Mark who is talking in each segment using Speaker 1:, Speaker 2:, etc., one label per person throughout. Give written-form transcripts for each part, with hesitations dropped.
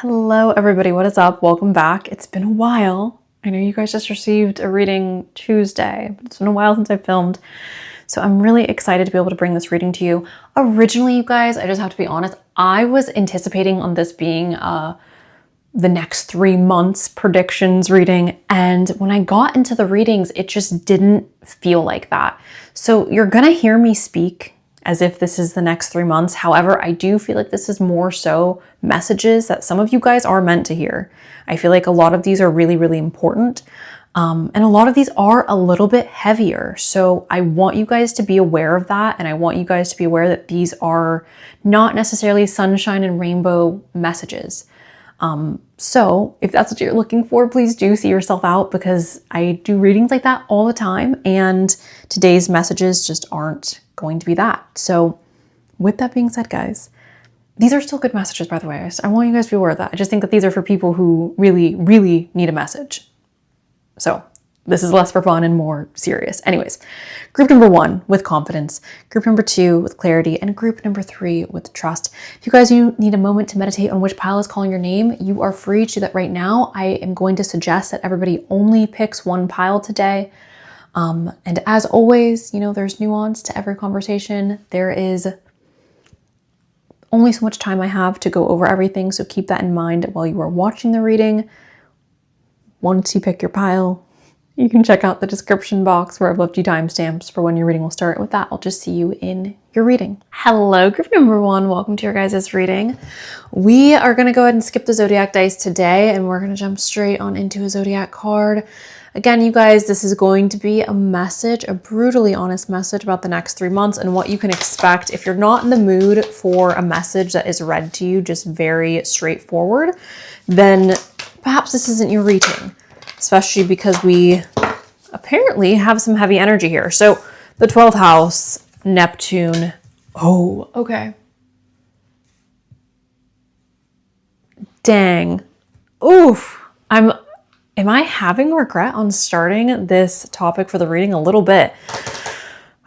Speaker 1: Hello everybody, what is up? Welcome back. It's been a while. I know you guys just received a reading Tuesday, but it's been a while since I filmed. So I'm really excited to be able to bring this reading to you. Originally, you guys, I just have to be honest, I was anticipating on this being the next 3 months predictions reading. And when I got into the readings, it just didn't feel like that. So you're gonna hear me speak as if this is the next 3 months. However, I do feel like this is more so messages that some of you guys are meant to hear. I feel like a lot of these are really, really important. And a lot of these are a little bit heavier. So I want you guys to be aware of that. And I want you guys to be aware that these are not necessarily sunshine and rainbow messages. So if that's what you're looking for, please do see yourself out, because I do readings like that all the time. And today's messages just aren't going to be that. So with that being said, guys, these are still good messages, by the way. I want you guys to be aware of that. I just think that these are for people who really, really need a message. So this is less for fun and more serious. Anyways, group number 1 with confidence, group number 2 with clarity, and group number 3 with trust. If you need a moment to meditate on which pile is calling your name, you are free to do that right now. I am going to suggest that everybody only picks one pile today. And as always, there's nuance to every conversation. There is only so much time I have to go over everything, so keep that in mind while you are watching the reading. Once you pick your pile, you can check out the description box where I've left you timestamps for when your reading will start. With that, I'll just see you in your reading. Hello, group number 1. Welcome to your guys' reading. We are going to go ahead and skip the zodiac dice today, and we're going to jump straight on into a zodiac card. Again, you guys, this is going to be a message, a brutally honest message about the next 3 months and what you can expect. If you're not in the mood for a message that is read to you, just very straightforward, then perhaps this isn't your reading, especially because we apparently have some heavy energy here. So the 12th house, Neptune. Oh, okay. Dang. Oof. Am I having regret on starting this topic for the reading? A little bit.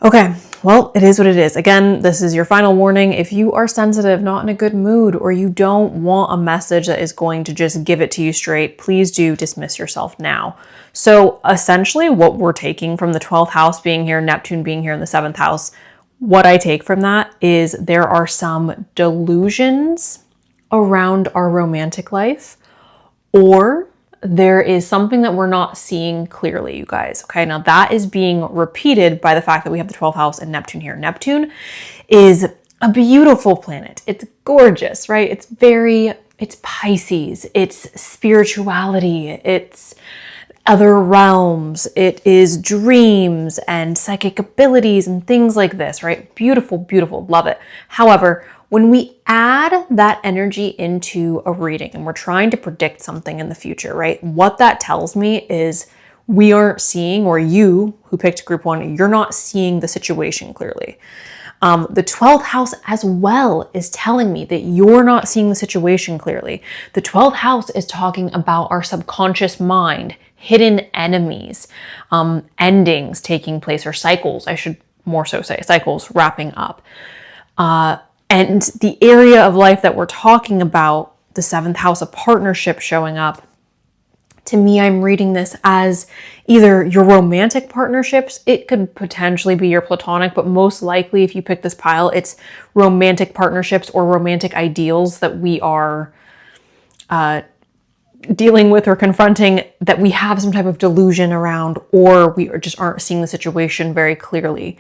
Speaker 1: Okay, well, it is what it is. Again, this is your final warning. If you are sensitive, not in a good mood, or you don't want a message that is going to just give it to you straight, please do dismiss yourself now. So essentially what we're taking from the 12th house being here, Neptune being here in the 7th house, what I take from that is there are some delusions around our romantic life, or there is something that we're not seeing clearly, you guys. Okay, now that is being repeated by the fact that we have the 12th house and Neptune here. Neptune is a beautiful planet. It's gorgeous, right? It's Pisces, it's spirituality, it's other realms, it is dreams and psychic abilities and things like this, right? Beautiful, beautiful, love it. However, when we add that energy into a reading and we're trying to predict something in the future, right? What that tells me is we aren't seeing, or you who picked group 1, you're not seeing the situation clearly. The 12th house as well is telling me that you're not seeing the situation clearly. The 12th house is talking about our subconscious mind, hidden enemies, endings taking place, or cycles, I should more so say, cycles wrapping up. And the area of life that we're talking about, the 7th house of partnership showing up, to me, I'm reading this as either your romantic partnerships, it could potentially be your platonic, but most likely if you pick this pile, it's romantic partnerships or romantic ideals that we are dealing with or confronting, that we have some type of delusion around, or we just aren't seeing the situation very clearly.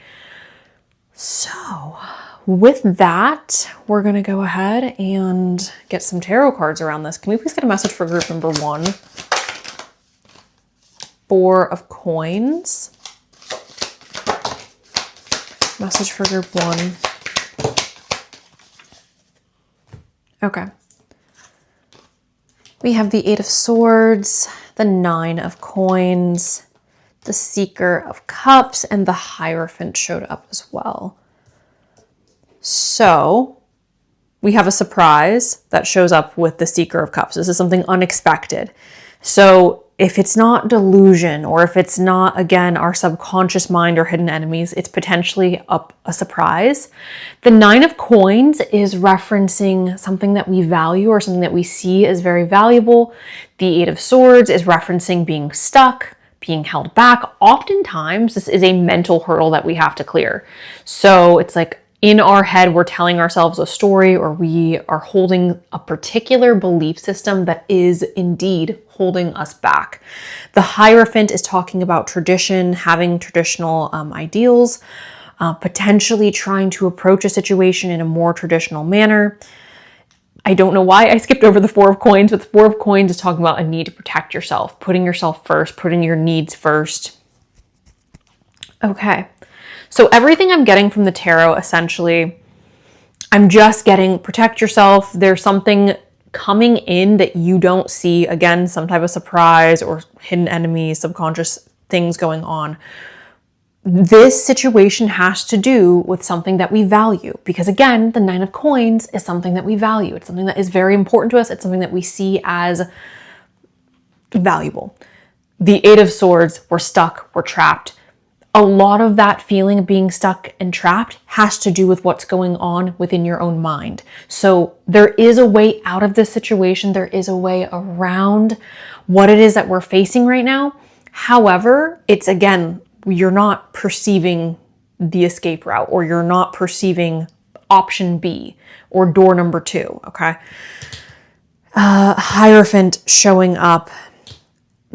Speaker 1: So with that, we're going to go ahead and get some tarot cards around this. Can we please get a message for group number 1? 4 of coins. Message for group 1. Okay. We have the 8 of swords, the 9 of coins, the Seeker of cups, and the Hierophant showed up as well. So we have a surprise that shows up with the Seeker of cups. This is something unexpected. So if it's not delusion, or if it's not, again, our subconscious mind or hidden enemies, it's potentially a surprise. The Nine of Coins is referencing something that we value or something that we see as very valuable. The Eight of Swords is referencing being stuck, being held back. Oftentimes, this is a mental hurdle that we have to clear. So it's like in our head, we're telling ourselves a story, or we are holding a particular belief system that is indeed holding us back. The Hierophant is talking about tradition, having traditional ideals, potentially trying to approach a situation in a more traditional manner. I don't know why I skipped over the Four of Coins, but the Four of Coins is talking about a need to protect yourself, putting yourself first, putting your needs first. Okay. So everything I'm getting from the tarot, essentially, I'm just getting protect yourself. There's something coming in that you don't see. Again, some type of surprise or hidden enemies, subconscious things going on. This situation has to do with something that we value, because again, the Nine of Coins is something that we value. It's something that is very important to us. It's something that we see as valuable. The Eight of Swords, we're stuck, we're trapped. A lot of that feeling of being stuck and trapped has to do with what's going on within your own mind. So there is a way out of this situation. There is a way around what it is that we're facing right now. However, it's, again, you're not perceiving the escape route, or you're not perceiving option B or door number 2, okay? Hierophant showing up.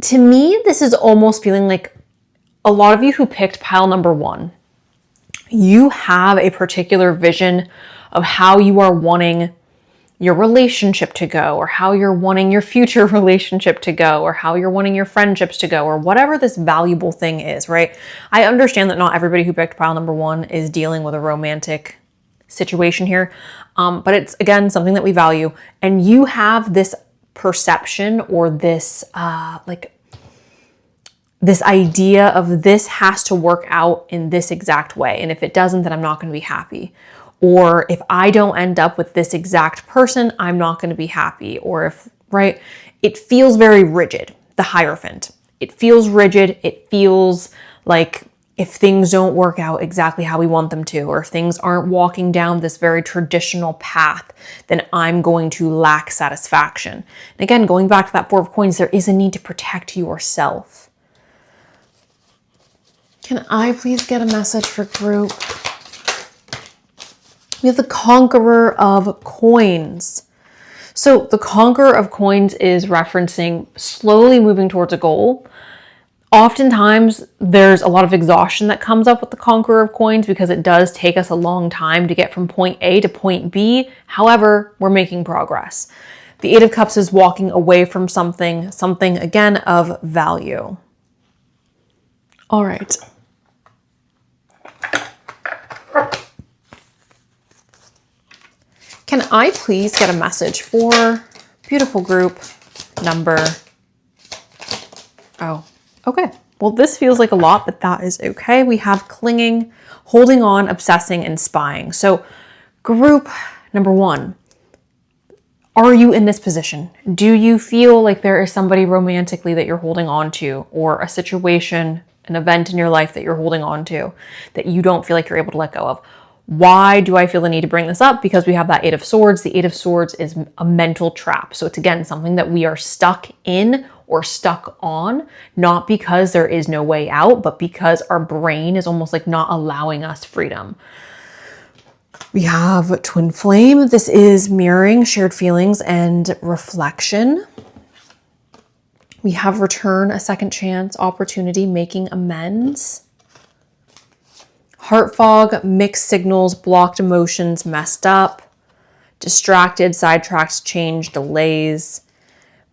Speaker 1: To me, this is almost feeling like a lot of you who picked pile number 1, you have a particular vision of how you are wanting your relationship to go, or how you're wanting your future relationship to go, or how you're wanting your friendships to go, or whatever this valuable thing is, right? I understand that not everybody who picked pile number 1 is dealing with a romantic situation here, but it's, again, something that we value. And you have this perception, or this this idea of this has to work out in this exact way. And if it doesn't, then I'm not going to be happy. Or if I don't end up with this exact person, I'm not going to be happy. Or if, right? It feels very rigid, the Hierophant. It feels rigid. It feels like if things don't work out exactly how we want them to, or if things aren't walking down this very traditional path, then I'm going to lack satisfaction. And again, going back to that Four of Coins, there is a need to protect yourself. Can I please get a message for group? We have the Conqueror of Coins. So the Conqueror of Coins is referencing slowly moving towards a goal. Oftentimes, there's a lot of exhaustion that comes up with the Conqueror of Coins, because it does take us a long time to get from point A to point B. However, we're making progress. The Eight of Cups is walking away from something again of value. All right. Can I please get a message for beautiful group number? Oh, okay. Well, this feels like a lot, but that is okay. We have clinging, holding on, obsessing, and spying. So group number 1, are you in this position? Do you feel like there is somebody romantically that you're holding on to, or a situation, an event in your life that you're holding on to that you don't feel like you're able to let go of? Why do I feel the need to bring this up? Because we have that Eight of Swords. The Eight of Swords is a mental trap. So it's, again, something that we are stuck in or stuck on, not because there is no way out, but because our brain is almost like not allowing us freedom. We have Twin Flame. This is mirroring shared feelings and reflection. We have Return, a second chance, opportunity, making amends. Heart fog, mixed signals, blocked emotions, messed up, distracted, sidetracked, change, delays.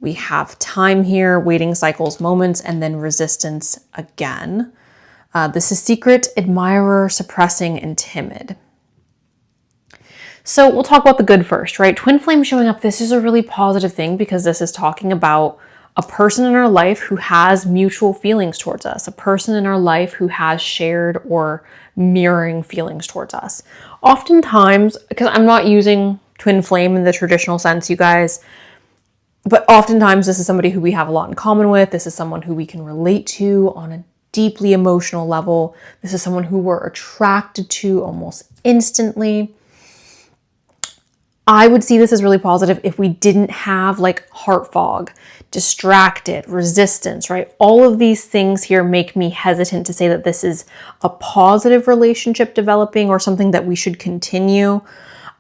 Speaker 1: We have time here, waiting cycles, moments, and then resistance again. This is secret, admirer, suppressing, and timid. So we'll talk about the good first, right? Twin flame showing up. This is a really positive thing, because this is talking about a person in our life who has mutual feelings towards us, a person in our life who has shared or mirroring feelings towards us. Oftentimes, because I'm not using twin flame in the traditional sense, you guys, But oftentimes this is somebody who we have a lot in common with. This is someone who we can relate to on a deeply emotional level. This is someone who we're attracted to almost instantly. I would see this as really positive if we didn't have like heart fog, distracted, resistance, right? All of these things here make me hesitant to say that this is a positive relationship developing or something that we should continue.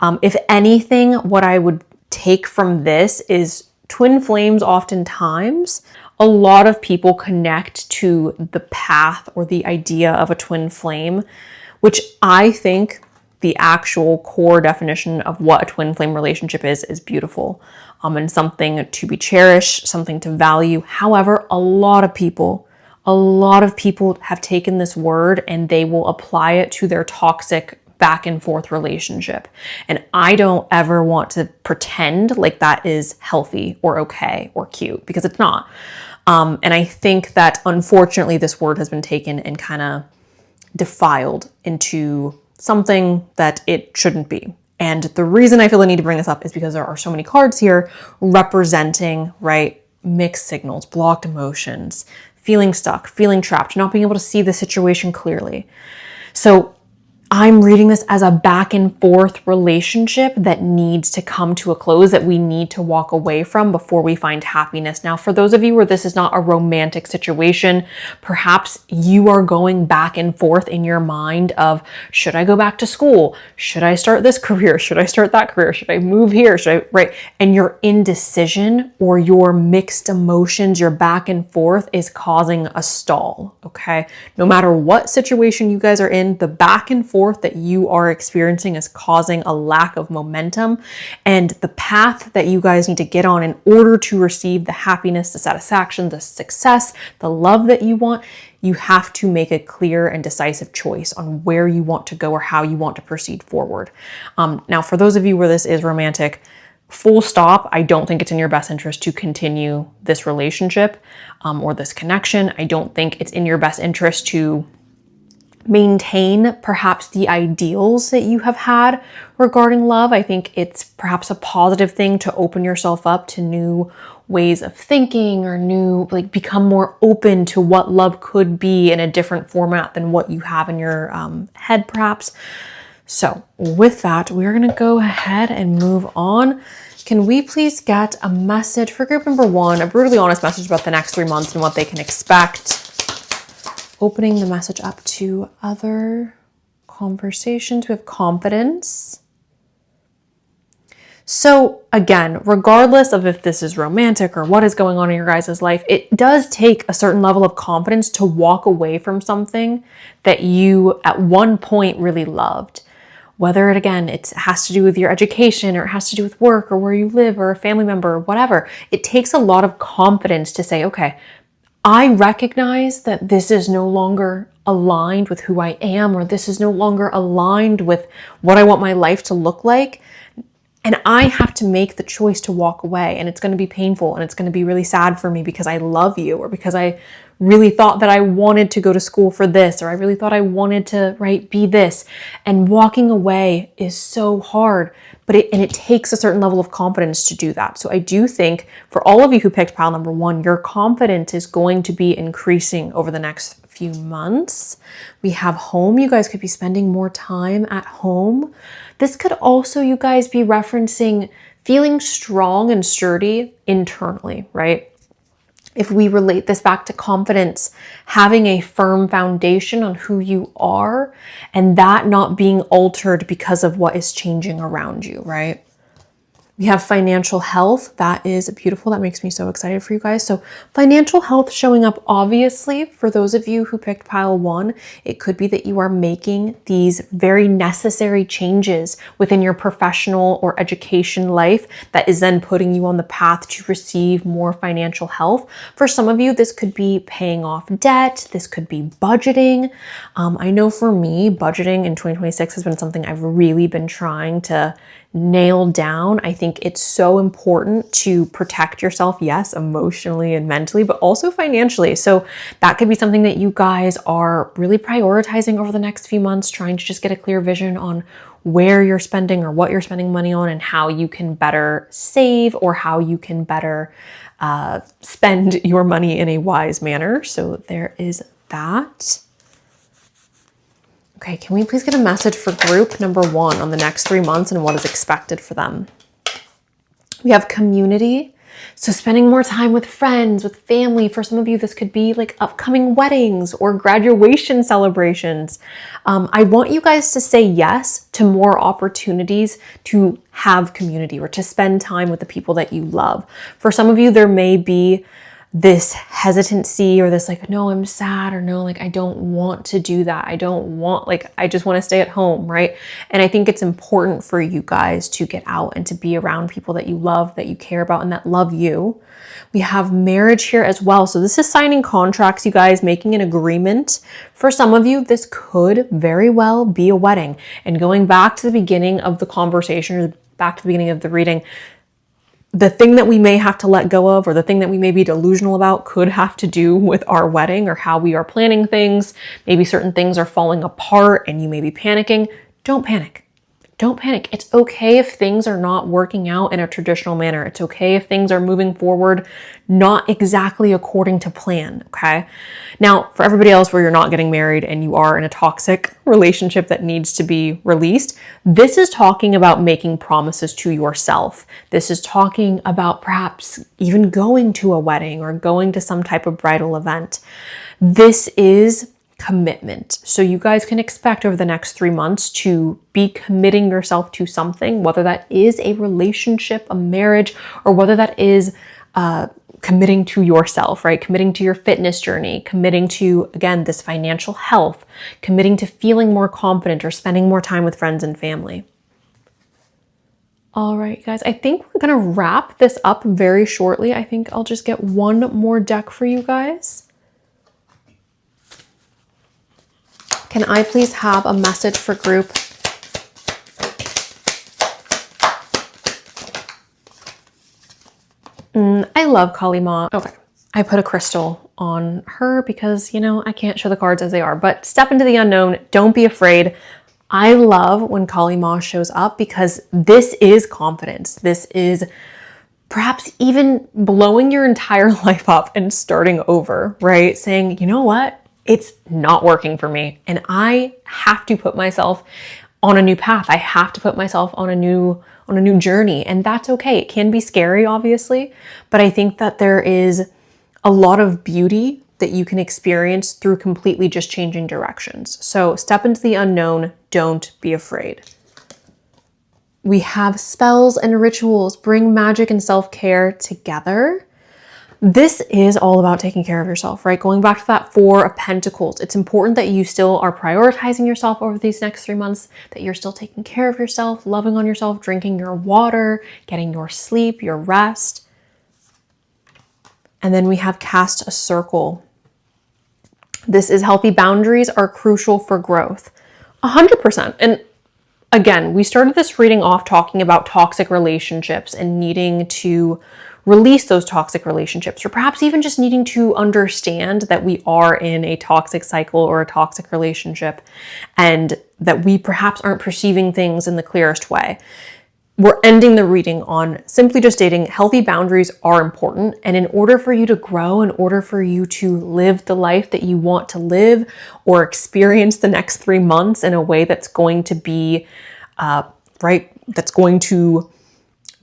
Speaker 1: If anything, what I would take from this is twin flames. Oftentimes, a lot of people connect to the path or the idea of a twin flame, which I think the actual core definition of what a twin flame relationship is beautiful, and something to be cherished, something to value. However, a lot of people have taken this word and they will apply it to their toxic back and forth relationship. And I don't ever want to pretend like that is healthy or okay or cute, because it's not. And I think that unfortunately this word has been taken and kind of defiled into something that it shouldn't be. And the reason I feel the need to bring this up is because there are so many cards here representing, right, mixed signals, blocked emotions, feeling stuck, feeling trapped, not being able to see the situation clearly. So I'm reading this as a back and forth relationship that needs to come to a close, that we need to walk away from before we find happiness. Now, for those of you where this is not a romantic situation, perhaps you are going back and forth in your mind of, should I go back to school? Should I start this career? Should I start that career? Should I move here? Right? And your indecision or your mixed emotions, your back and forth is causing a stall, okay? No matter what situation you guys are in, the back and forth that you are experiencing is causing a lack of momentum, and the path that you guys need to get on in order to receive the happiness, the satisfaction, the success, the love that you want, you have to make a clear and decisive choice on where you want to go or how you want to proceed forward. Now, for those of you where this is romantic, full stop, I don't think it's in your best interest to continue this relationship or this connection. I don't think it's in your best interest to maintain perhaps the ideals that you have had regarding love. I think it's perhaps a positive thing to open yourself up to new ways of thinking or become more open to what love could be in a different format than what you have in your head perhaps. So with that, we're going to go ahead and move on. Can we please get a message for group number 1, a brutally honest message about the next 3 months and what they can expect? Opening the message up to other conversations. We have confidence. So again, regardless of if this is romantic or what is going on in your guys' life, it does take a certain level of confidence to walk away from something that you at one point really loved. Whether it has to do with your education, or it has to do with work, or where you live, or a family member, or whatever. It takes a lot of confidence to say, okay, I recognize that this is no longer aligned with who I am, or this is no longer aligned with what I want my life to look like. And I have to make the choice to walk away, and it's going to be painful, and it's going to be really sad for me because I love you, or because I really thought that I wanted to go to school for this, or I really thought I wanted to, be this. And walking away is so hard, but it takes a certain level of confidence to do that. So I do think for all of you who picked pile number 1, your confidence is going to be increasing over the next few months. We have home. You guys could be spending more time at home. This could also, you guys, be referencing feeling strong and sturdy internally, right? If we relate this back to confidence, having a firm foundation on who you are and that not being altered because of what is changing around you, right? We have financial health. That is beautiful. That makes me so excited for you guys. So financial health showing up, obviously, for those of you who picked pile 1, it could be that you are making these very necessary changes within your professional or education life that is then putting you on the path to receive more financial health. For some of you, this could be paying off debt. This could be budgeting. I know for me, budgeting in 2026 has been something I've really been trying to nail down. I think it's so important to protect yourself, yes, emotionally and mentally, but also financially. So that could be something that you guys are really prioritizing over the next few months, trying to just get a clear vision on where you're spending or what you're spending money on, and how you can better save or how you can better spend your money in a wise manner. So there is that. Okay, can we please get a message for group number 1 on the next 3 months and what is expected for them? We have community. So spending more time with friends, with family. For some of you, this could be like upcoming weddings or graduation celebrations. I want you guys to say yes to more opportunities to have community or to spend time with the people that you love. For some of you, there may be this hesitancy or this like, no, I'm sad, or no, like, I don't want to do that. I don't want, like, I just want to stay at home, right? And I think it's important for you guys to get out and to be around people that you love, that you care about, and that love you. We have marriage here as well. So this is signing contracts, you guys, making an agreement. For some of you, this could very well be a wedding. And going back to the beginning of the conversation, or back to the beginning of the reading, the thing that we may have to let go of, or the thing that we may be delusional about, could have to do with our wedding or how we are planning things. Maybe certain things are falling apart and you may be panicking. Don't panic. Don't panic. It's okay if things are not working out in a traditional manner. It's okay if things are moving forward not exactly according to plan, okay? Now, for everybody else where you're not getting married and you are in a toxic relationship that needs to be released, this is talking about making promises to yourself. This is talking about perhaps even going to a wedding or going to some type of bridal event. This is commitment. So you guys can expect over the next 3 months to be committing yourself to something, whether that is a relationship, a marriage, or whether that is committing to yourself, right? Committing to your fitness journey, committing to, again, this financial health, committing to feeling more confident or spending more time with friends and family. All right, guys, I think we're gonna wrap this up very shortly. I think I'll just get one more deck for you guys. Can I please have a message for group? I love Kali Ma. Okay, I put a crystal on her because, you know, I can't show the cards as they are, but step into the unknown. Don't be afraid. I love when Kali Ma shows up because this is confidence. This is perhaps even blowing your entire life up and starting over, right? Saying, you know what? It's not working for me. And I have to put myself on a new path. I have to put myself on a new journey. And that's okay. It can be scary, obviously, but I think that there is a lot of beauty that you can experience through completely just changing directions. So step into the unknown. Don't be afraid. We have spells and rituals. Bring magic and self-care together. This is all about taking care of yourself, right? Going back to that 4 of Pentacles, it's important that you still are prioritizing yourself over these next 3 months, that you're still taking care of yourself, loving on yourself, drinking your water, getting your sleep, your rest. And then we have cast a circle. This is healthy boundaries are crucial for growth. 100%. And again, we started this reading off talking about toxic relationships and needing to release those toxic relationships, or perhaps even just needing to understand that we are in a toxic cycle or a toxic relationship and that we perhaps aren't perceiving things in the clearest way. We're ending the reading on simply just stating healthy boundaries are important. And in order for you to grow, in order for you to live the life that you want to live or experience the next 3 months in a way that's going to be, that's going to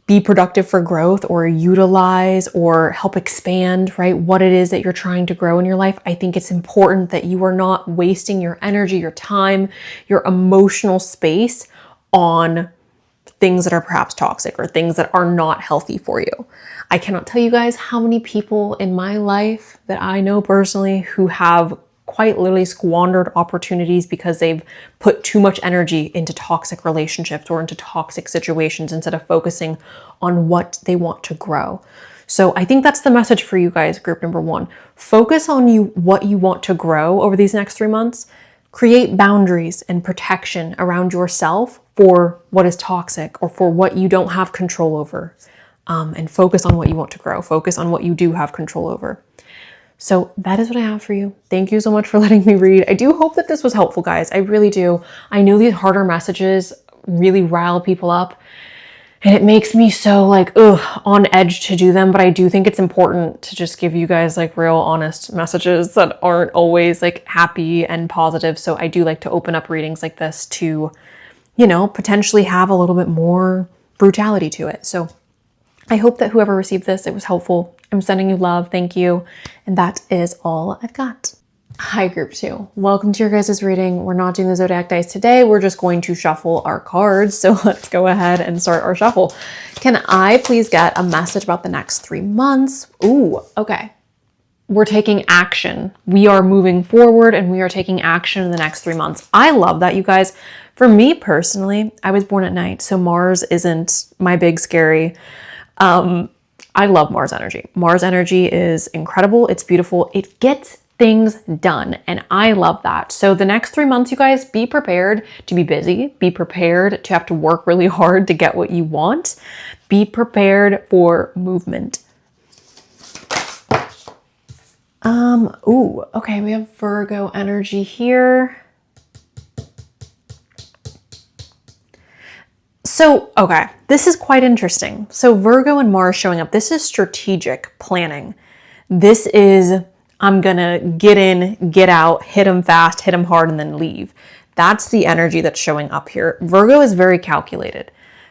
Speaker 1: be productive for growth or utilize or help expand, right? What it is that you're trying to grow in your life. I think it's important that you are not wasting your energy, your time, your emotional space on things that are perhaps toxic or things that are not healthy for you. I cannot tell you guys how many people in my life that I know personally who have quite literally squandered opportunities because they've put too much energy into toxic relationships or into toxic situations instead of focusing on what they want to grow. So I think that's the message for you guys, group number 1. Focus on what you want to grow over these next 3 months. Create boundaries and protection around yourself for what is toxic or for what you don't have control over. And focus on what you want to grow. Focus on what you do have control over. So that is what I have for you. Thank you so much for letting me read. I do hope that this was helpful, guys. I really do. I know these harder messages really rile people up. And it makes me so like, on edge to do them. But I do think it's important to just give you guys like real honest messages that aren't always like happy and positive. So I do like to open up readings like this to, you know, potentially have a little bit more brutality to it. So I hope that whoever received this, it was helpful. I'm sending you love. Thank you. And that is all I've got. Hi, group 2. Welcome to your guys' reading. We're not doing the zodiac dice today. We're just going to shuffle our cards. So let's go ahead and start our shuffle. Can I please get a message about the next 3 months? Ooh, okay. We're taking action. We are moving forward and we are taking action in the next 3 months. I love that, you guys. For me personally, I was born at night, so Mars isn't my big scary. I love Mars energy. Mars energy is incredible. It's beautiful. It gets things done. And I love that. So the next 3 months, you guys, be prepared to be busy. Be prepared to have to work really hard to get what you want. Be prepared for movement. Ooh, okay. We have Virgo energy here. So, okay, this is quite interesting. So Virgo and Mars showing up. This is strategic planning. This is, I'm gonna get in, get out, hit them fast, hit them hard, and then leave. That's the energy that's showing up here. Virgo is very calculated.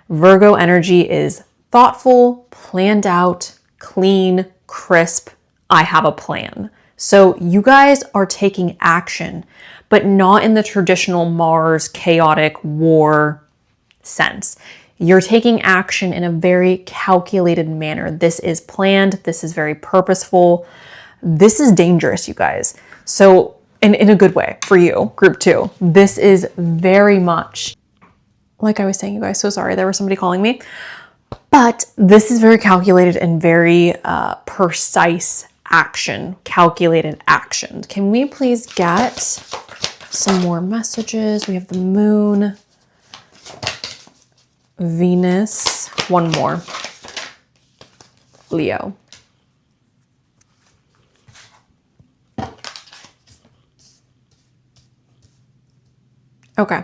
Speaker 1: Virgo energy is thoughtful, planned out, clean, crisp. I have a plan. So you guys are taking action, but not in the traditional Mars chaotic war sense. You're taking action in a very calculated manner. This is planned. This is very purposeful. This is dangerous, you guys. So in a good way for you, group 2, this is very much, like I was saying, you guys, so sorry, there was somebody calling me, but this is very calculated and very precise action, calculated action. Can we please get some more messages? We have the moon, Venus, one more, Leo. Okay.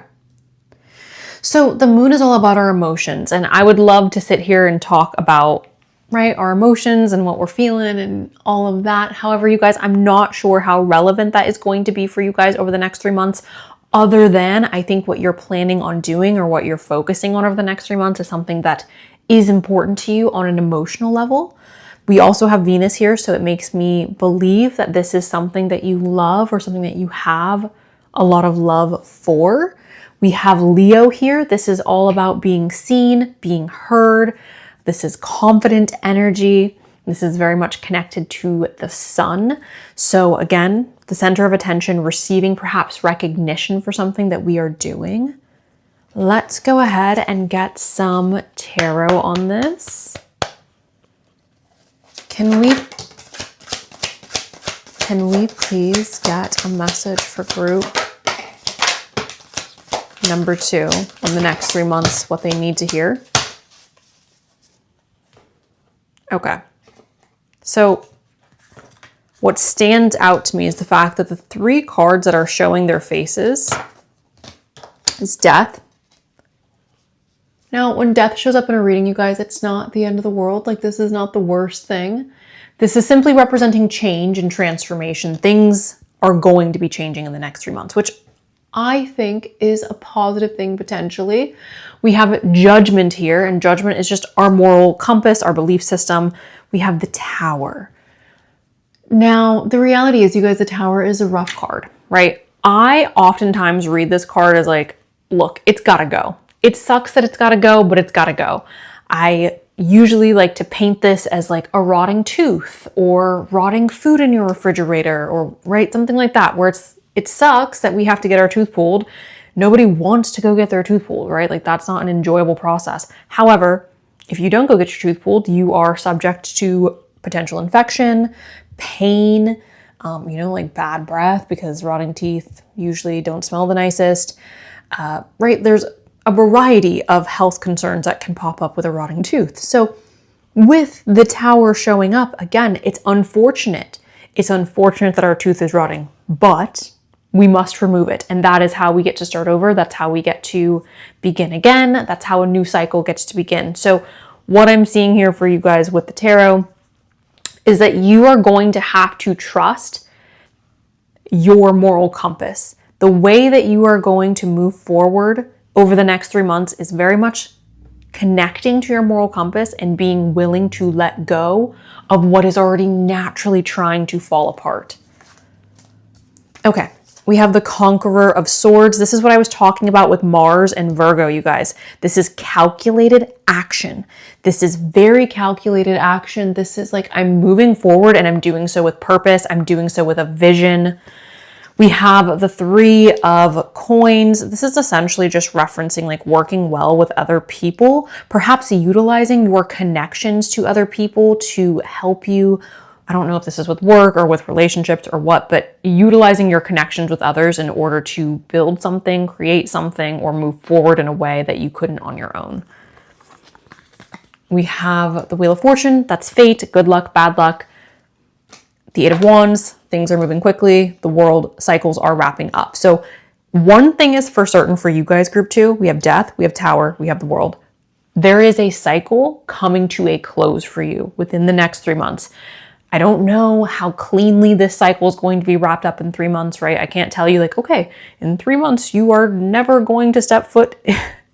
Speaker 1: So the moon is all about our emotions, and I would love to sit here and talk about, right, our emotions and what we're feeling and all of that. However, you guys, I'm not sure how relevant that is going to be for you guys over the next 3 months. Other than I think what you're planning on doing or what you're focusing on over the next 3 months is something that is important to you on an emotional level. We also have Venus here, so it makes me believe that this is something that you love or something that you have a lot of love for. We have Leo here. This is all about being seen, being heard. This is confident energy. This is very much connected to the sun. So again, the center of attention, receiving perhaps recognition for something that we are doing. Let's go ahead and get some tarot on this. Can we please get a message for group number 2 in the next 3 months, what they need to hear? Okay. So what stands out to me is the fact that the 3 cards that are showing their faces is death. Now, when death shows up in a reading, you guys, it's not the end of the world. Like, this is not the worst thing. This is simply representing change and transformation. Things are going to be changing in the next 3 months, which I think is a positive thing potentially. We have judgment here, and judgment is just our moral compass, our belief system. We have the Tower. Now, the reality is, you guys, the Tower is a rough card, right? I oftentimes read this card as like, look, it's gotta go. It sucks that it's gotta go, but it's gotta go. I usually like to paint this as like a rotting tooth or rotting food in your refrigerator, or right, something like that, where it sucks that we have to get our tooth pulled. Nobody wants to go get their tooth pulled, right? Like, that's not an enjoyable process. However, if you don't go get your tooth pulled, you are subject to potential infection, pain, like bad breath, because rotting teeth usually don't smell the nicest, right? There's a variety of health concerns that can pop up with a rotting tooth. So with the Tower showing up, again, it's unfortunate. It's unfortunate that our tooth is rotting, but we must remove it. And that is how we get to start over. That's how we get to begin again. That's how a new cycle gets to begin. So what I'm seeing here for you guys with the tarot is that you are going to have to trust your moral compass. The way that you are going to move forward over the next 3 months is very much connecting to your moral compass and being willing to let go of what is already naturally trying to fall apart. Okay, we have the Conqueror of Swords. This is what I was talking about with Mars and Virgo, you guys. This is calculated action. This is very calculated action. This is like, I'm moving forward and I'm doing so with purpose. I'm doing so with a vision. We have the Three of Coins. This is essentially just referencing like working well with other people, perhaps utilizing your connections to other people to help you. I don't know if this is with work or with relationships or what, but utilizing your connections with others in order to build something, create something, or move forward in a way that you couldn't on your own. We have the Wheel of Fortune. That's fate, good luck, bad luck. The Eight of Wands, things are moving quickly. The world cycles are wrapping up. So one thing is for certain for you guys, group 2, we have Death, we have Tower, we have the World. There is a cycle coming to a close for you within the next 3 months. I don't know how cleanly this cycle is going to be wrapped up in 3 months, right? I can't tell you like, okay, in 3 months, you are never going to step foot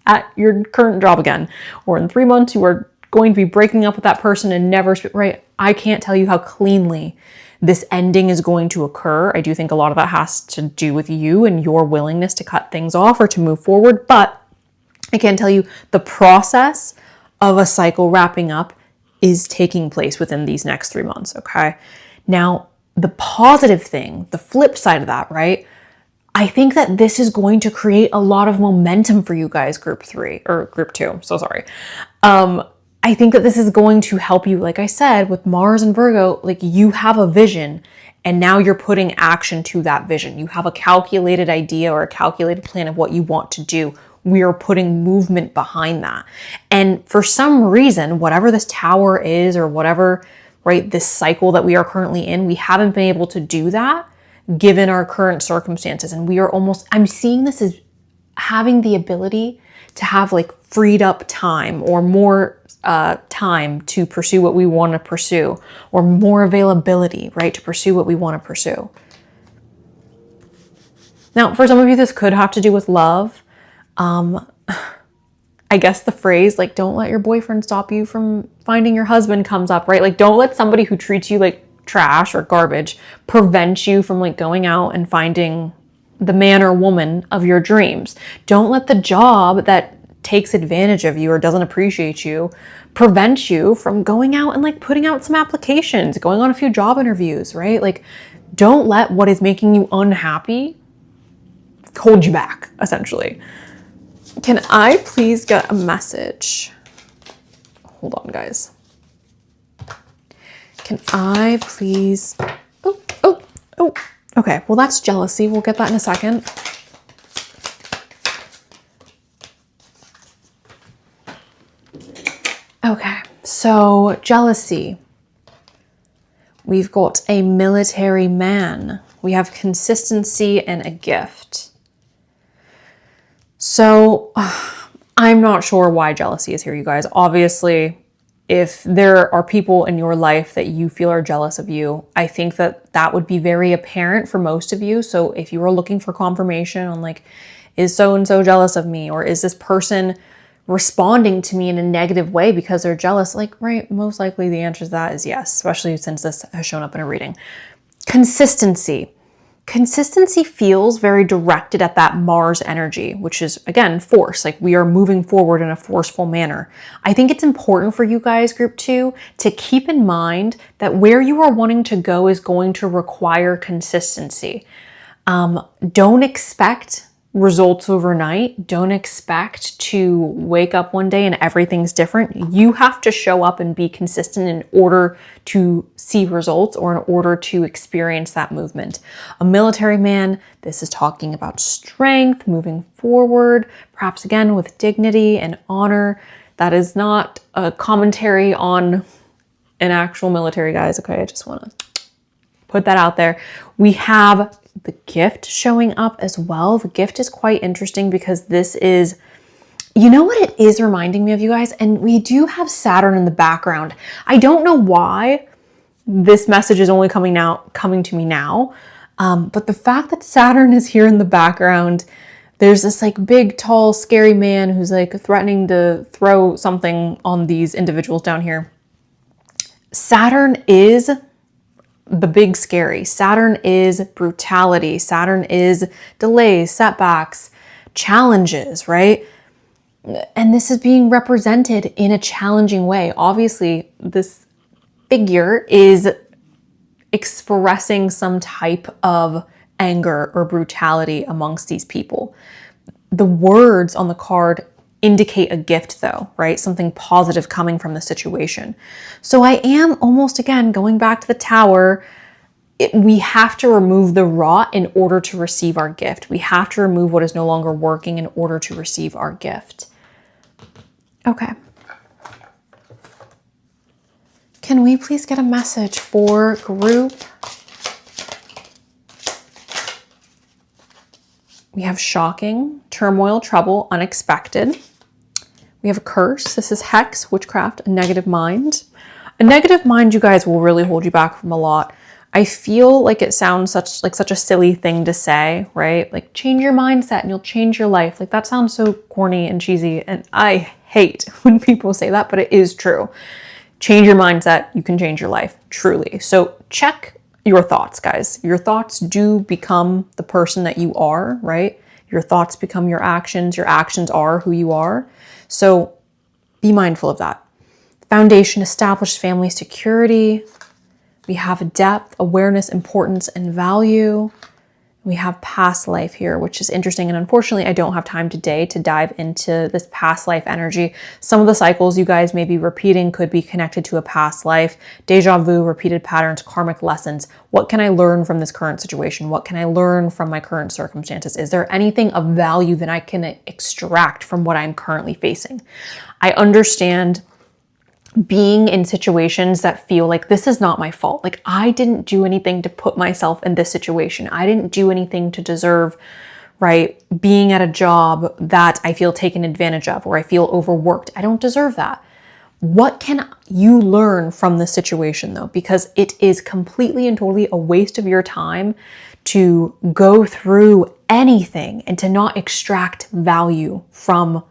Speaker 1: at your current job again. Or in 3 months, you are going to be breaking up with that person and never, right? I can't tell you how cleanly this ending is going to occur. I do think a lot of that has to do with you and your willingness to cut things off or to move forward. But I can tell you the process of a cycle wrapping up is taking place within these next 3 months, okay? Now, the positive thing, the flip side of that, right? I think that this is going to create a lot of momentum for you guys, group 3 or group 2. So sorry. I think that this is going to help you, like I said, with Mars and Virgo, like you have a vision and now you're putting action to that vision. You have a calculated idea or a calculated plan of what you want to do. We are putting movement behind that. And for some reason, whatever this Tower is or whatever, right, this cycle that we are currently in, we haven't been able to do that given our current circumstances. And we are almost, I'm seeing this as having the ability to have like freed up time or more time to pursue what we want to pursue, or more availability, right, to pursue what we want to pursue. Now, for some of you, this could have to do with love. I guess the phrase, like, don't let your boyfriend stop you from finding your husband comes up, right? Like, don't let somebody who treats you like trash or garbage prevent you from like going out and finding the man or woman of your dreams. Don't let the job that takes advantage of you or doesn't appreciate you prevent you from going out and like putting out some applications, going on a few job interviews, right? Like, don't let what is making you unhappy hold you back, essentially. Can I please get a message? Hold on, guys. Can I please? Oh. Okay, well, that's jealousy. We'll get that in a second. Okay, so jealousy. We've got a military man. We have consistency and a gift. So I'm not sure why jealousy is here, you guys. Obviously, if there are people in your life that you feel are jealous of you, I think that that would be very apparent for most of you. So if you are looking for confirmation on like, is so-and-so jealous of me? Or is this person responding to me in a negative way because they're jealous? Like, right, most likely the answer to that is yes, especially since this has shown up in a reading. Consistency. Consistency feels very directed at that Mars energy, which is, again, force. Like, we are moving forward in a forceful manner. I think it's important for you guys, group 2, to keep in mind that where you are wanting to go is going to require consistency. Don't expect results overnight. Don't expect to wake up one day and everything's different. You have to show up and be consistent in order to see results or in order to experience that movement. A military man, this is talking about strength, moving forward, perhaps again with dignity and honor. That is not a commentary on an actual military, guys. Okay, I just want to put that out there. We have the gift showing up as well. The gift is quite interesting because this is, you know what it is reminding me of, you guys? And we do have Saturn in the background. I don't know why this message is only coming to me now. But the fact that Saturn is here in the background, there's this like big, tall, scary man who's like threatening to throw something on these individuals down here. Saturn is the big scary. Saturn is brutality. Saturn is delays, setbacks, challenges, right? And this is being represented in a challenging way. Obviously, this figure is expressing some type of anger or brutality amongst these people. The words on the card indicate a gift though, right? Something positive coming from the situation. So I am almost, again, going back to the Tower. We have to remove the rot in order to receive our gift. We have to remove what is no longer working in order to receive our gift. Okay. Can we please get a message for group? We have shocking, turmoil, trouble, unexpected. We have a curse. This is hex, witchcraft, a negative mind. A negative mind, you guys, will really hold you back from a lot. I feel like it sounds such a silly thing to say, right? Like, change your mindset and you'll change your life. Like, that sounds so corny and cheesy, and I hate when people say that, but it is true. Change your mindset, you can change your life, truly. So check your thoughts, guys. Your thoughts do become the person that you are, right? Your thoughts become your actions are who you are. So be mindful of that. Foundation, established family security. We have depth, awareness, importance, and value. We have past life here, which is interesting. And unfortunately, I don't have time today to dive into this past life energy. Some of the cycles you guys may be repeating could be connected to a past life. Deja vu, repeated patterns, karmic lessons. What can I learn from this current situation? What can I learn from my current circumstances? Is there anything of value that I can extract from what I'm currently facing? I understand being in situations that feel like this is not my fault. Like, I didn't do anything to put myself in this situation. I didn't do anything to deserve, right, being at a job that I feel taken advantage of or I feel overworked. I don't deserve that. What can you learn from this situation though? Because it is completely and totally a waste of your time to go through anything and to not extract value from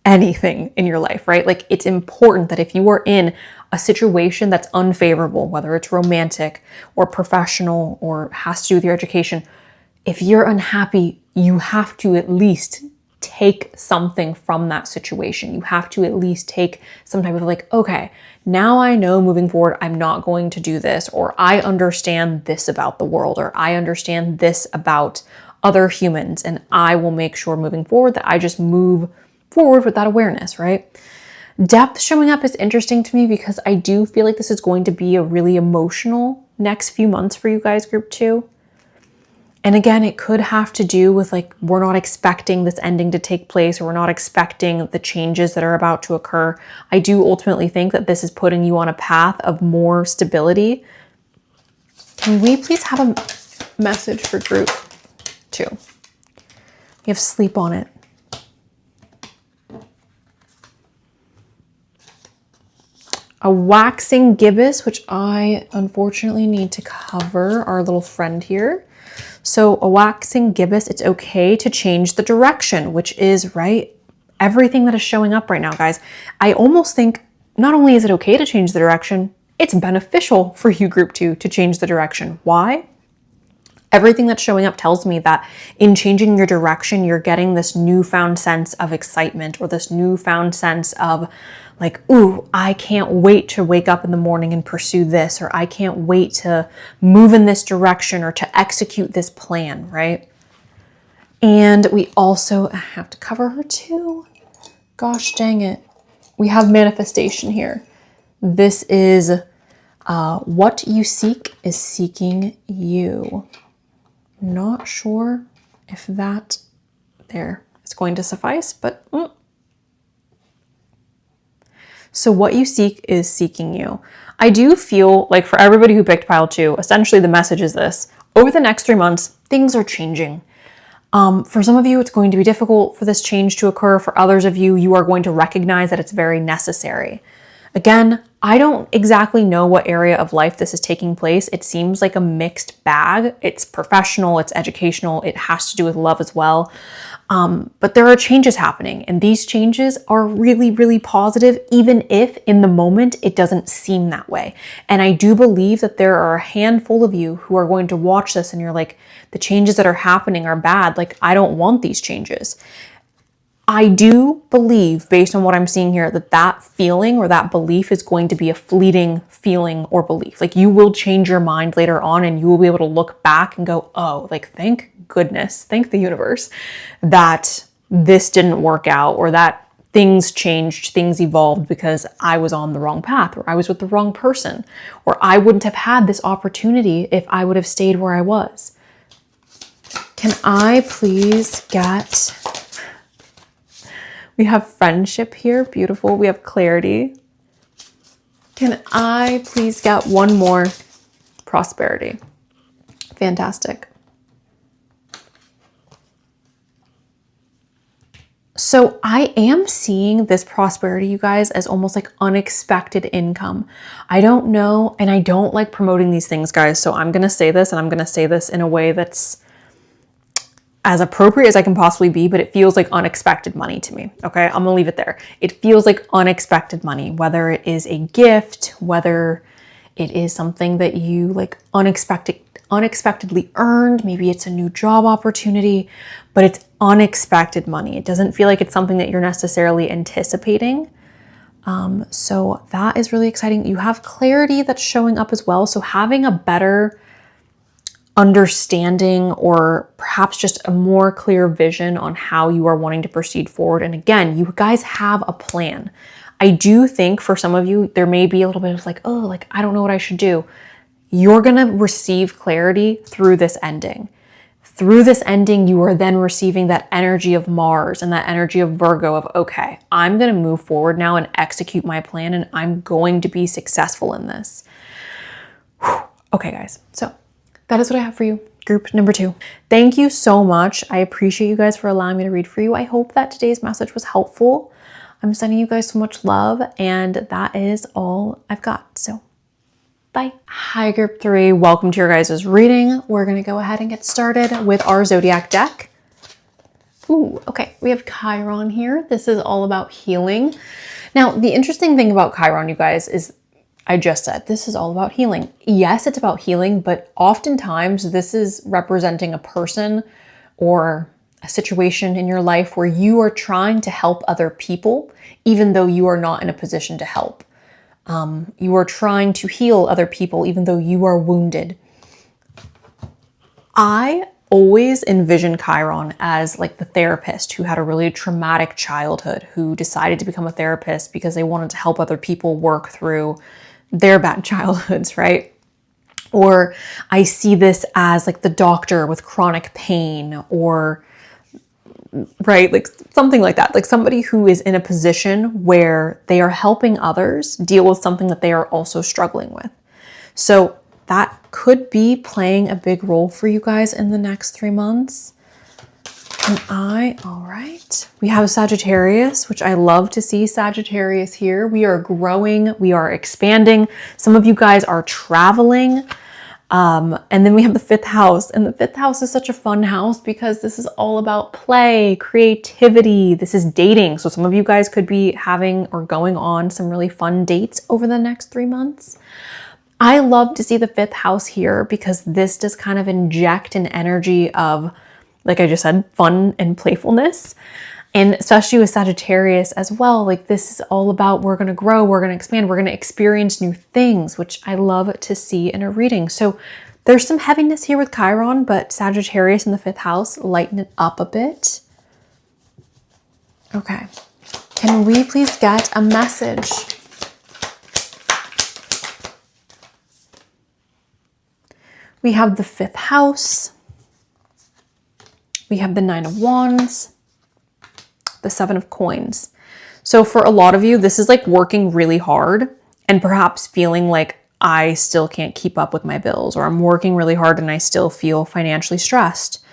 Speaker 1: anything in your life, right? Like, it's important that if you are in a situation that's unfavorable, whether it's romantic or professional or has to do with your education, if you're unhappy, you have to at least take something from that situation. You have to at least take some type of like, okay, now I know moving forward, I'm not going to do this, or I understand this about the world, or I understand this about other humans, and I will make sure moving forward that I just move forward with that awareness, right? Depth showing up is interesting to me because I do feel like this is going to be a really emotional next few months for you guys, group 2. And again, it could have to do with like, we're not expecting this ending to take place, or we're not expecting the changes that are about to occur. I do ultimately think that this is putting you on a path of more stability. Can we please have a message for group 2? We have sleep on it. A waxing gibbous, which I unfortunately need to cover our little friend here. So a waxing gibbous, it's okay to change the direction, which is, right, everything that is showing up right now, guys. I almost think not only is it okay to change the direction, it's beneficial for you, group 2, to change the direction. Why? Everything that's showing up tells me that in changing your direction, you're getting this newfound sense of excitement, or this newfound sense of like, ooh, I can't wait to wake up in the morning and pursue this, or I can't wait to move in this direction or to execute this plan, right? And we also have to cover her too. Gosh dang it. We have manifestation here. This is what you seek is seeking you. Not sure if that there is going to suffice, but so what you seek is seeking you. I do feel like for everybody who picked pile 2, essentially the message is this: over the next 3 months, things are changing. For some of you, it's going to be difficult for this change to occur. For others of you, you are going to recognize that it's very necessary. Again, I don't exactly know what area of life this is taking place. It seems like a mixed bag. It's professional, it's educational, it has to do with love as well. But there are changes happening, and these changes are really, really positive, even if in the moment it doesn't seem that way. And I do believe that there are a handful of you who are going to watch this and you're like, the changes that are happening are bad. Like, I don't want these changes. I do believe, based on what I'm seeing here, that that feeling or that belief is going to be a fleeting feeling or belief. Like, you will change your mind later on and you will be able to look back and go, oh, like, thank goodness, thank the universe that this didn't work out, or that things changed, things evolved because I was on the wrong path, or I was with the wrong person, or I wouldn't have had this opportunity if I would have stayed where I was. Can I please get... We have friendship here, beautiful. We have clarity. Can I please get one more? Prosperity. Fantastic. So I am seeing this prosperity, you guys, as almost like unexpected income. I don't know, and I don't like promoting these things, guys. So I'm going to say this, and I'm going to say this in a way that's as appropriate as I can possibly be, but it feels like unexpected money to me. Okay, I'm gonna leave it there. It feels like unexpected money, whether it is a gift, whether it is something that you like unexpectedly earned, maybe it's a new job opportunity, but it's unexpected money. It doesn't feel like it's something that you're necessarily anticipating. So that is really exciting. You have clarity that's showing up as well. So having a better understanding, or perhaps just a more clear vision on how you are wanting to proceed forward. And again, you guys have a plan. I do think for some of you, there may be a little bit of like, oh, like, I don't know what I should do. You're going to receive clarity through this ending. Through this ending, you are then receiving that energy of Mars and that energy of Virgo of, okay, I'm going to move forward now and execute my plan, and I'm going to be successful in this. Whew. Okay, guys. So that is what I have for you, group number 2. Thank you so much. I appreciate you guys for allowing me to read for you. I hope that today's message was helpful. I'm sending you guys so much love, and that is all I've got. So bye. Hi, group 3. Welcome to your guys' reading. We're going to go ahead and get started with our zodiac deck. Ooh, okay. We have Chiron here. This is all about healing. Now, the interesting thing about Chiron, you guys, is I just said, this is all about healing. Yes, it's about healing, but oftentimes this is representing a person or a situation in your life where you are trying to help other people, even though you are not in a position to help. You are trying to heal other people, even though you are wounded. I always envision Chiron as like the therapist who had a really traumatic childhood, who decided to become a therapist because they wanted to help other people work through their bad childhoods, right? Or I see this as like the doctor with chronic pain, or right, like something like that, like somebody who is in a position where they are helping others deal with something that they are also struggling with. So that could be playing a big role for you guys in the next 3 months. All right. We have Sagittarius, which I love to see Sagittarius here. We are growing, we are expanding. Some of you guys are traveling. And then we have the 5th house, and the 5th house is such a fun house because this is all about play, creativity. This is dating. So some of you guys could be having or going on some really fun dates over the next 3 months. I love to see the 5th house here because this does kind of inject an energy of, like I just said, fun and playfulness. And especially with Sagittarius as well, like this is all about, we're going to grow, we're going to expand, we're going to experience new things, which I love to see in a reading. So there's some heaviness here with Chiron, but Sagittarius in the 5th house, lighten it up a bit. Okay. Can we please get a message? We have the 5th house. We have the 9 of Wands, the 7 of Coins. So for a lot of you, this is like working really hard and perhaps feeling like I still can't keep up with my bills, or I'm working really hard and I still feel financially stressed.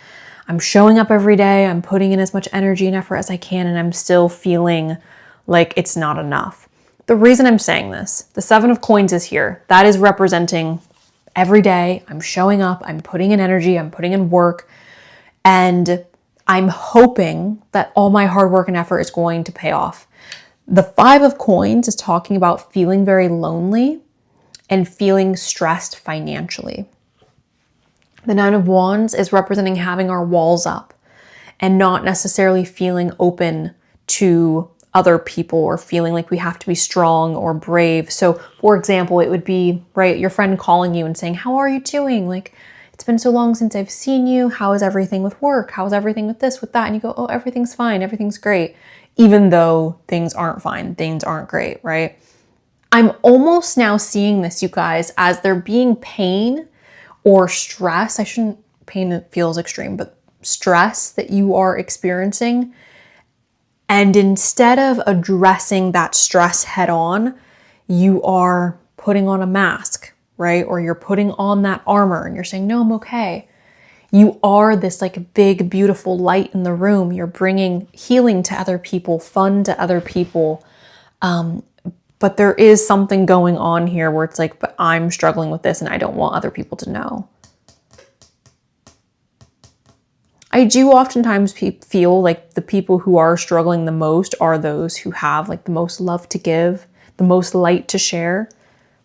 Speaker 1: I'm showing up every day, I'm putting in as much energy and effort as I can, and I'm still feeling like it's not enough. The reason I'm saying this, the 7 of Coins is here. That is representing every day I'm showing up, I'm putting in energy, I'm putting in work, and I'm hoping that all my hard work and effort is going to pay off. The 5 of Coins is talking about feeling very lonely and feeling stressed financially. The 9 of Wands is representing having our walls up and not necessarily feeling open to other people or feeling like we have to be strong or brave. So for example, it would be, right, your friend calling you and saying, how are you doing? Like, it's been so long since I've seen you. How is everything with work? How is everything with this, with that? And you go, oh, everything's fine. Everything's great. Even though things aren't fine, things aren't great, right? I'm almost now seeing this, you guys, as there being pain or stress. Pain feels extreme, but stress that you are experiencing. And instead of addressing that stress head on, you are putting on a mask, right? Or you're putting on that armor and you're saying, no, I'm okay. You are this like big, beautiful light in the room. You're bringing healing to other people, fun to other people. But there is something going on here where it's like, but I'm struggling with this and I don't want other people to know. I do oftentimes feel like the people who are struggling the most are those who have like the most love to give, the most light to share,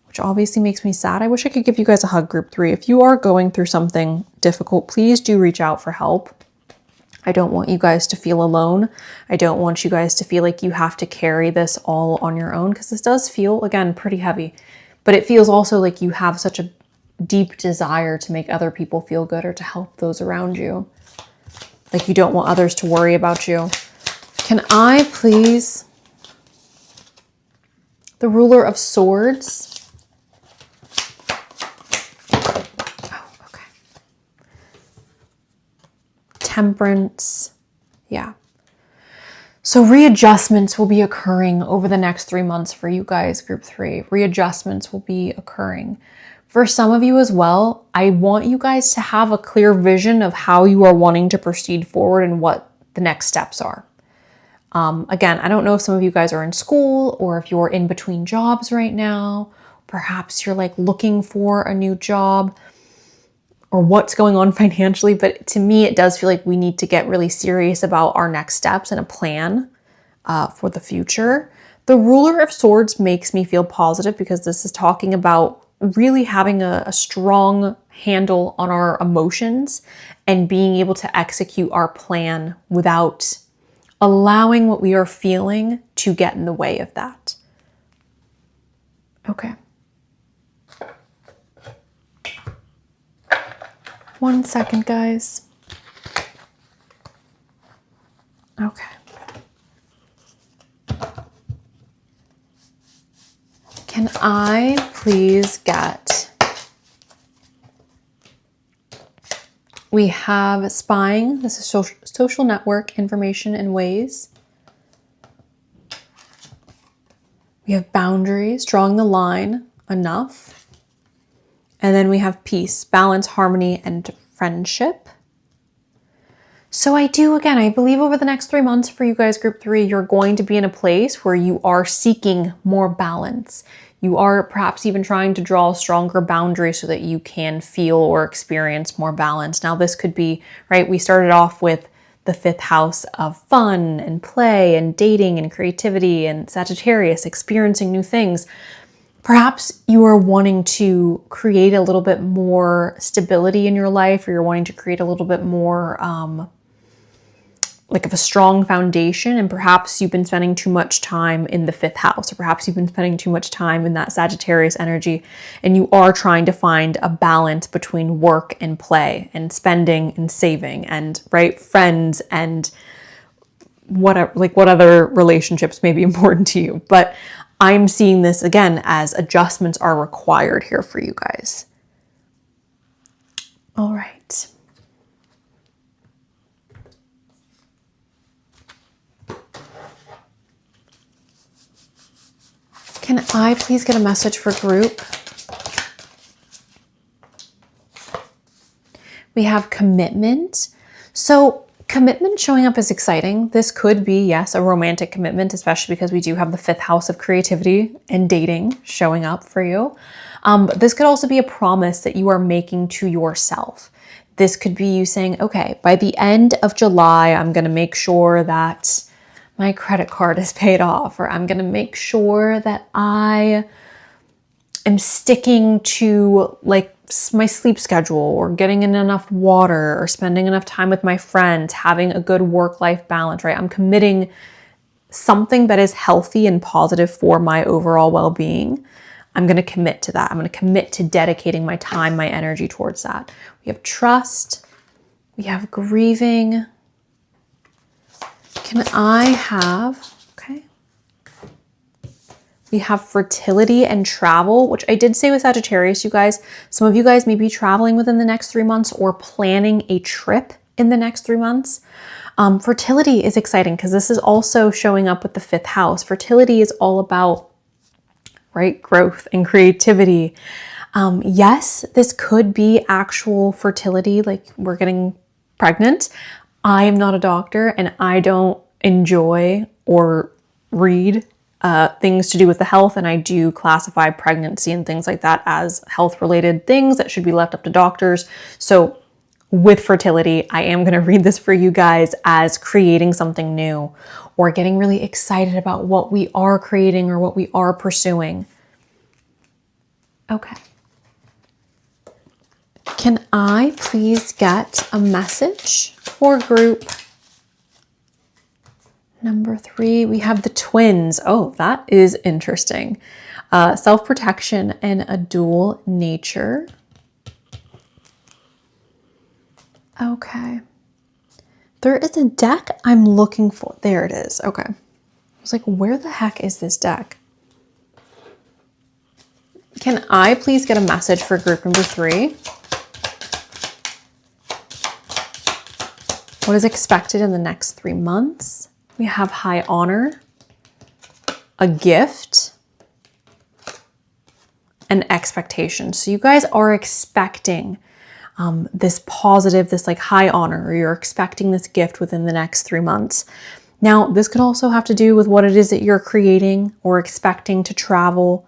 Speaker 1: which obviously makes me sad. I wish I could give you guys a hug, group 3. If you are going through something difficult, please do reach out for help. I don't want you guys to feel alone. I don't want you guys to feel like you have to carry this all on your own, because this does feel, again, pretty heavy. But it feels also like you have such a deep desire to make other people feel good or to help those around you. Like you don't want others to worry about you. Can I please, the Ruler of Swords? Temperance. Yeah. So readjustments will be occurring over the next 3 months for you guys, group 3. Readjustments will be occurring. For some of you as well, I want you guys to have a clear vision of how you are wanting to proceed forward and what the next steps are. Again, I don't know if some of you guys are in school or if you're in between jobs right now. Perhaps you're like looking for a new job, or what's going on financially, but to me, it does feel like we need to get really serious about our next steps and a plan for the future. The Ruler of Swords makes me feel positive because this is talking about really having a strong handle on our emotions and being able to execute our plan without allowing what we are feeling to get in the way of that. Okay. 1 second, guys. Okay. Can I please get... We have spying. This is social network information and ways. We have boundaries, drawing the line, enough. And then we have peace, balance, harmony, and friendship. So I believe over the next 3 months for you guys, group 3, you're going to be in a place where you are seeking more balance. You are perhaps even trying to draw a stronger boundary so that you can feel or experience more balance. Now this could be, right, we started off with the 5th house of fun and play and dating and creativity and Sagittarius, experiencing new things. Perhaps you are wanting to create a little bit more stability in your life, or you're wanting to create a little bit more like of a strong foundation, and perhaps you've been spending too much time in the 5th house, or perhaps you've been spending too much time in that Sagittarius energy, and you are trying to find a balance between work and play and spending and saving and, right, friends and whatever, like what other relationships may be important to you. But I'm seeing this again as adjustments are required here for you guys. All right. Can I please get a message for group We have commitment. So commitment showing up is exciting. This could be, yes, a romantic commitment, especially because we do have the 5th house of creativity and dating showing up for you. But this could also be a promise that you are making to yourself. This could be you saying, okay, by the end of July, I'm going to make sure that my credit card is paid off, or I'm going to make sure that I am sticking to like my sleep schedule, or getting in enough water, or spending enough time with my friends, having a good work-life balance, right? I'm committing something that is healthy and positive for my overall well-being. I'm going to commit to that. I'm going to commit to dedicating my time, my energy towards that. We have trust. We have grieving. Can I have, okay. We have fertility and travel, which I did say with Sagittarius, you guys. Some of you guys may be traveling within the next 3 months or planning a trip in the next 3 months. Fertility is exciting because this is also showing up with the 5th house. Fertility is all about, right, growth and creativity. Yes, this could be actual fertility, like we're getting pregnant. I am not a doctor and I don't enjoy or read things to do with the health, and I do classify pregnancy and things like that as health-related things that should be left up to doctors. So with fertility, I am going to read this for you guys as creating something new, or getting really excited about what we are creating or what we are pursuing. Okay. Can I please get a message for group number 3? We have the twins. Oh, that is interesting. Self-protection and a dual nature. Okay. There is a deck I'm looking for. There it is. Okay. I was like, where the heck is this deck? Can I please get a message for group number 3? What is expected in the next 3 months? We have high honor, a gift, and expectation. So you guys are expecting this positive, this like high honor, or you're expecting this gift within the next 3 months. Now, this could also have to do with what it is that you're creating or expecting to travel.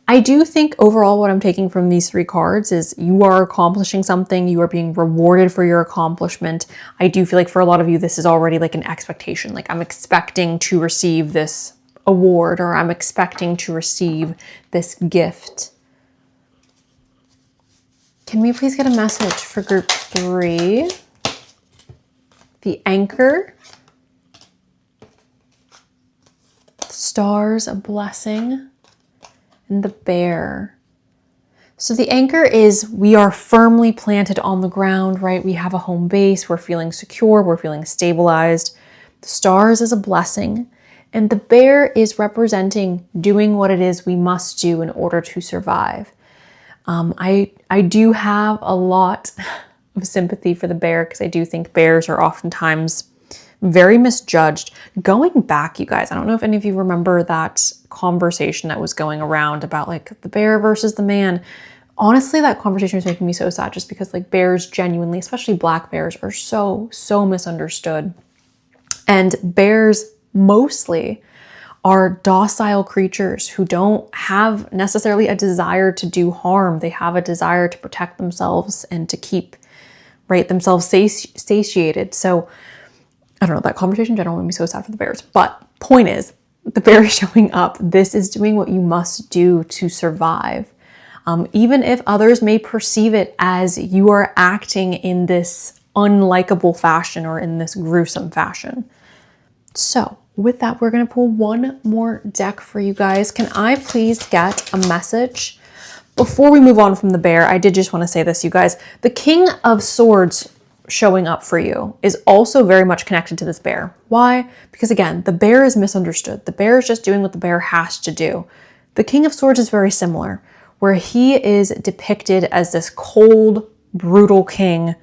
Speaker 1: I do think overall what I'm taking from these 3 cards is you are accomplishing something, you are being rewarded for your accomplishment. I do feel like for a lot of you, this is already like an expectation. Like I'm expecting to receive this award, or I'm expecting to receive this gift. Can we please get a message for group 3? The anchor. Stars, a blessing. And the bear. So the anchor is we are firmly planted on the ground, right? We have a home base. We're feeling secure. We're feeling stabilized. The stars is a blessing. And the bear is representing doing what it is we must do in order to survive. I do have a lot of sympathy for the bear because I do think bears are oftentimes very misjudged. Going back, you guys, I don't know if any of you remember that conversation that was going around about like the bear versus the man. Honestly, that conversation was making me so sad just because like bears genuinely, especially black bears, are so misunderstood. And bears mostly are docile creatures who don't have necessarily a desire to do harm. They have a desire to protect themselves and to keep, right, themselves satiated. So I don't know, that conversation in general made me so sad for the bears. But point is, the bear is showing up. This is doing what you must do to survive. Even if others may perceive it as you are acting in this unlikable fashion or in this gruesome fashion. So with that, we're going to pull one more deck for you guys. Can I please get a message? Before we move on from the bear, I did just want to say this, you guys. The King of Swords showing up for you is also very much connected to this bear. Why? Because again, the bear is misunderstood. The bear is just doing what the bear has to do. The King of Swords is very similar, where he is depicted as this cold, brutal king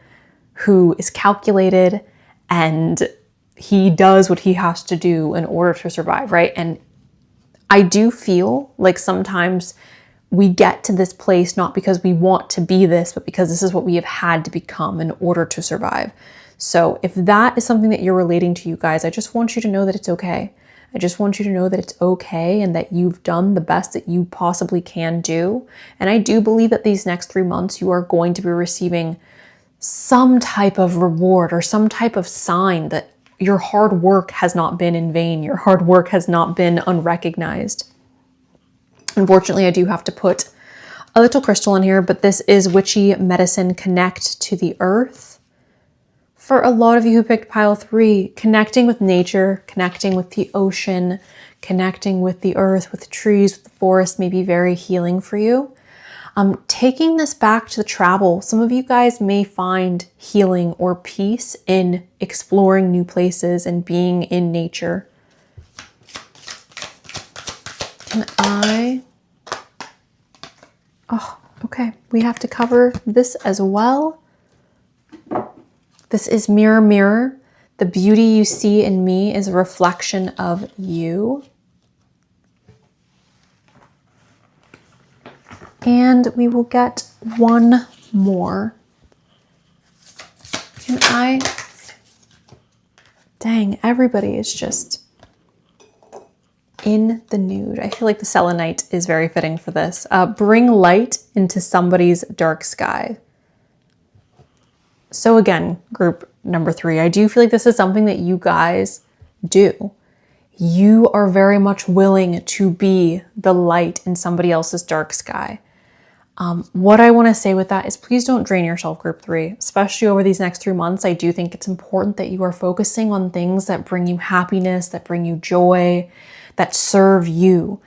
Speaker 1: who is calculated and he does what he has to do in order to survive, right? And I do feel like sometimes we get to this place not because we want to be this, but because this is what we have had to become in order to survive. So if that is something that you're relating to, you guys, I just want you to know that it's okay. I just want you to know that it's okay and that you've done the best that you possibly can do. And I do believe that these next 3 months, you are going to be receiving some type of reward or some type of sign that your hard work has not been in vain. Your hard work has not been unrecognized. Unfortunately, I do have to put a little crystal in here, but this is Witchy Medicine Connect to the Earth. For a lot of you who picked pile 3, connecting with nature, connecting with the ocean, connecting with the earth, with the trees, with the forest may be very healing for you. Taking this back to the travel, some of you guys may find healing or peace in exploring new places and being in nature. Can I... Oh, okay. We have to cover this as well. This is Mirror, Mirror. The beauty you see in me is a reflection of you. And we will get one more. Can I... Dang, everybody is just in the nude. I feel like the selenite is very fitting for this. Bring light into somebody's dark sky. So again, group number 3, I do feel like this is something that you guys do. You are very much willing to be the light in somebody else's dark sky. What I want to say with that is please don't drain yourself, group 3, especially over these next 3 months. I do think it's important that you are focusing on things that bring you happiness, that bring you joy, that serve you.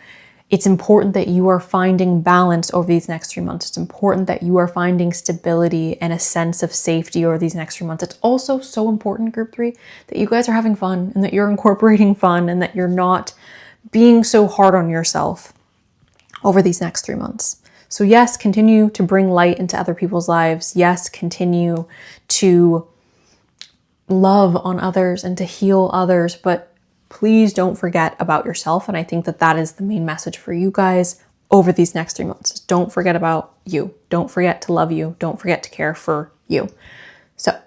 Speaker 1: It's important that you are finding balance over these next 3 months. It's important that you are finding stability and a sense of safety over these next 3 months. It's also so important, group 3, that you guys are having fun and that you're incorporating fun and that you're not being so hard on yourself over these next 3 months. So yes, continue to bring light into other people's lives. Yes, continue to love on others and to heal others, but please don't forget about yourself. And I think that that is the main message for you guys over these next 3 months. Don't forget about you. Don't forget to love you. Don't forget to care for you. So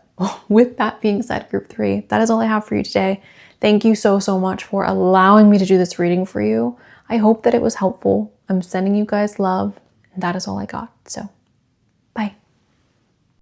Speaker 1: with that being said, group 3, that is all I have for you today. Thank you so, so much for allowing me to do this reading for you. I hope that it was helpful. I'm sending you guys love. And that is all I got. So